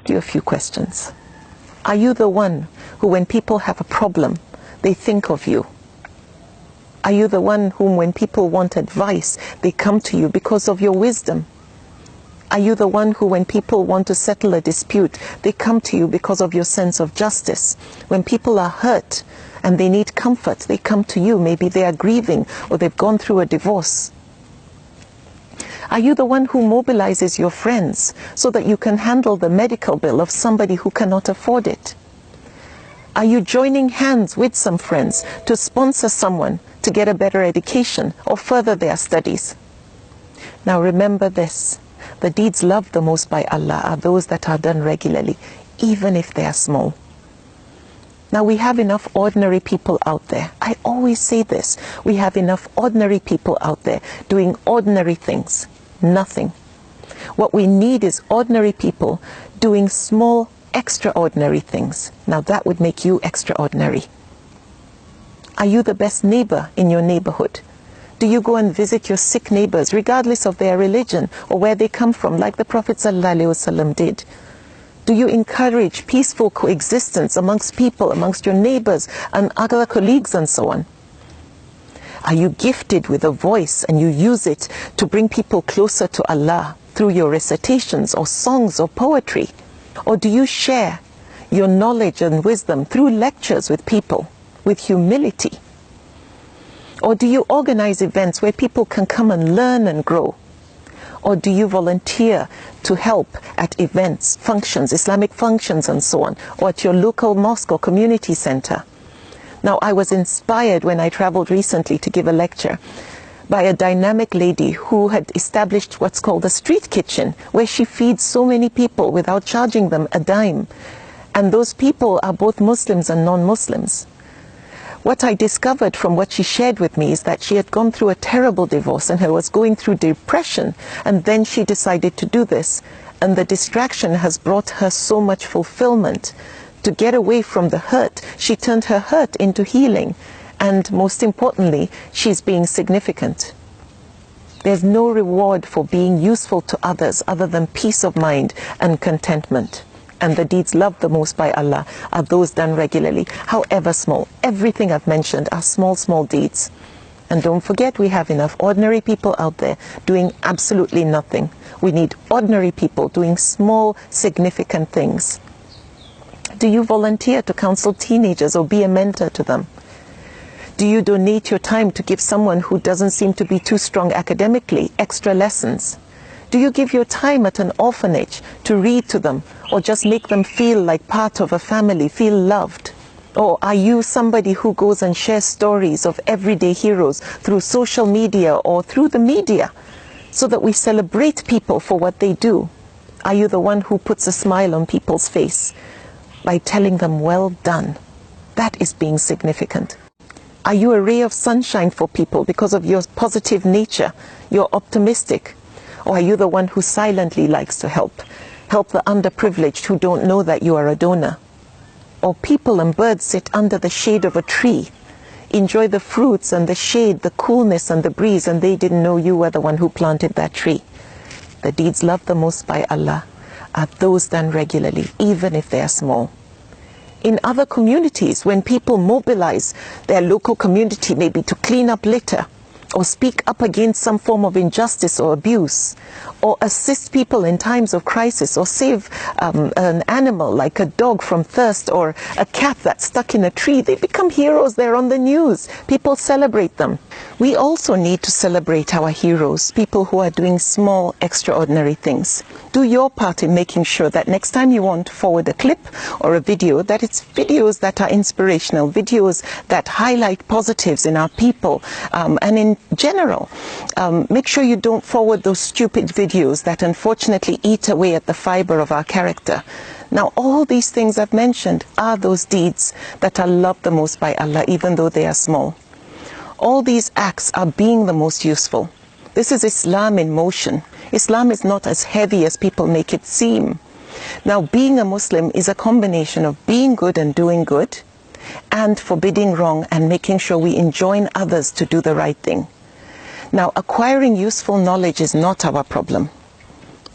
ask you a few questions. Are you the one who, when people have a problem, they think of you? Are you the one whom, when people want advice, they come to you because of your wisdom? Are you the one who, when people want to settle a dispute, they come to you because of your sense of justice? When people are hurt and they need comfort, they come to you. Maybe they are grieving or they've gone through a divorce. Are you the one who mobilizes your friends so that you can handle the medical bill of somebody who cannot afford it? Are you joining hands with some friends to sponsor someone to get a better education or further their studies? Now remember this, the deeds loved the most by Allah are those that are done regularly, even if they are small. Now we have enough ordinary people out there. I always say this, we have enough ordinary people out there doing ordinary things, nothing. What we need is ordinary people doing small, extraordinary things. Now that would make you extraordinary. Are you the best neighbor in your neighborhood? Do you go and visit your sick neighbors regardless of their religion or where they come from, like the Prophet ﷺ did? Do you encourage peaceful coexistence amongst people, amongst your neighbors and other colleagues and so on? Are you gifted with a voice and you use it to bring people closer to Allah through your recitations or songs or poetry? Or do you share your knowledge and wisdom through lectures with people with humility? Or do you organize events where people can come and learn and grow? Or do you volunteer to help at events, functions, Islamic functions and so on, or at your local mosque or community center? Now, I was inspired when I traveled recently to give a lecture by a dynamic lady who had established what's called a street kitchen, where she feeds so many people without charging them a dime. And those people are both Muslims and non-Muslims. What I discovered from what she shared with me is that she had gone through a terrible divorce and was going through depression, and then she decided to do this. And the distraction has brought her so much fulfillment. To get away from the hurt, she turned her hurt into healing. And most importantly, she's being significant. There's no reward for being useful to others other than peace of mind and contentment. And the deeds loved the most by Allah are those done regularly, however small. Everything I've mentioned are small, small deeds. And don't forget, we have enough ordinary people out there doing absolutely nothing. We need ordinary people doing small, significant things. Do you volunteer to counsel teenagers or be a mentor to them? Do you donate your time to give someone who doesn't seem to be too strong academically extra lessons? Do you give your time at an orphanage to read to them or just make them feel like part of a family, feel loved? Or are you somebody who goes and shares stories of everyday heroes through social media or through the media so that we celebrate people for what they do? Are you the one who puts a smile on people's face by telling them, well done? That is being significant. Are you a ray of sunshine for people because of your positive nature? You're optimistic. Or are you the one who silently likes to help the underprivileged who don't know that you are a donor? Or people and birds sit under the shade of a tree, enjoy the fruits and the shade, the coolness and the breeze, and they didn't know you were the one who planted that tree. The deeds loved the most by Allah are those done regularly, even if they are small. In other communities, when people mobilize their local community maybe to clean up litter, or speak up against some form of injustice or abuse, or assist people in times of crisis, or save an animal like a dog from thirst, or a cat that's stuck in a tree, they become heroes. They're on the news. People celebrate them. We also need to celebrate our heroes, people who are doing small, extraordinary things. Do your part in making sure that next time you want to forward a clip or a video, that it's videos that are inspirational, videos that highlight positives in our people, and in general. Make sure you don't forward those stupid videos that unfortunately eat away at the fiber of our character. Now, all these things I've mentioned are those deeds that are loved the most by Allah, even though they are small. All these acts are being the most useful. This is Islam in motion. Islam is not as heavy as people make it seem. Now, being a Muslim is a combination of being good and doing good, and forbidding wrong and making sure we enjoin others to do the right thing. Now, acquiring useful knowledge is not our problem.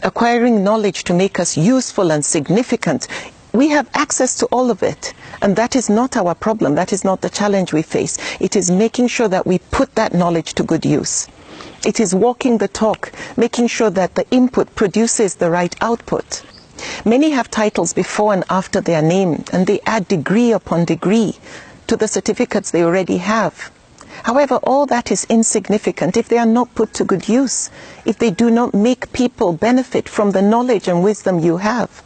acquiring knowledge to make us useful and significant. We have access to all of it, and that is not our problem. That is not the challenge we face. It is making sure that we put that knowledge to good use. It is walking the talk, making sure that the input produces the right output. Many have titles before and after their name, and they add degree upon degree to the certificates they already have. However, all that is insignificant if they are not put to good use, if they do not make people benefit from the knowledge and wisdom you have.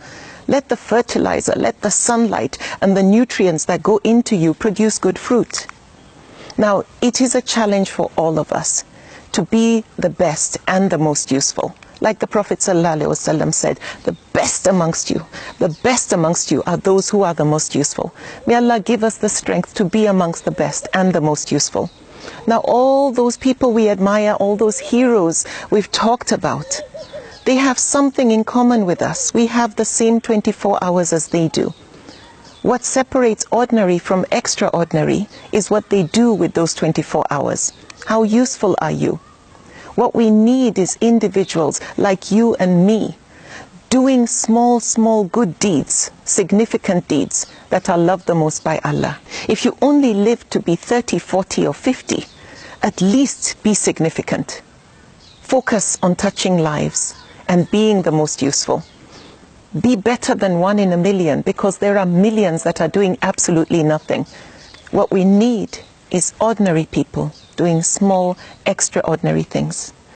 Let the fertilizer, let the sunlight and the nutrients that go into you produce good fruit. Now, it is a challenge for all of us to be the best and the most useful. Like the Prophet ﷺ said, the best amongst you are those who are the most useful. May Allah give us the strength to be amongst the best and the most useful. Now, all those people we admire, all those heroes we've talked about, they have something in common with us. We have the same 24 hours as they do. What separates ordinary from extraordinary is what they do with those 24 hours. How useful are you? What we need is individuals like you and me doing small good deeds, significant deeds that are loved the most by Allah. If you only live to be 30, 40 or 50, at least be significant. Focus on touching lives and being the most useful. Be better than 1 in a million, because there are millions that are doing absolutely nothing. What we need is ordinary people doing small, extraordinary things.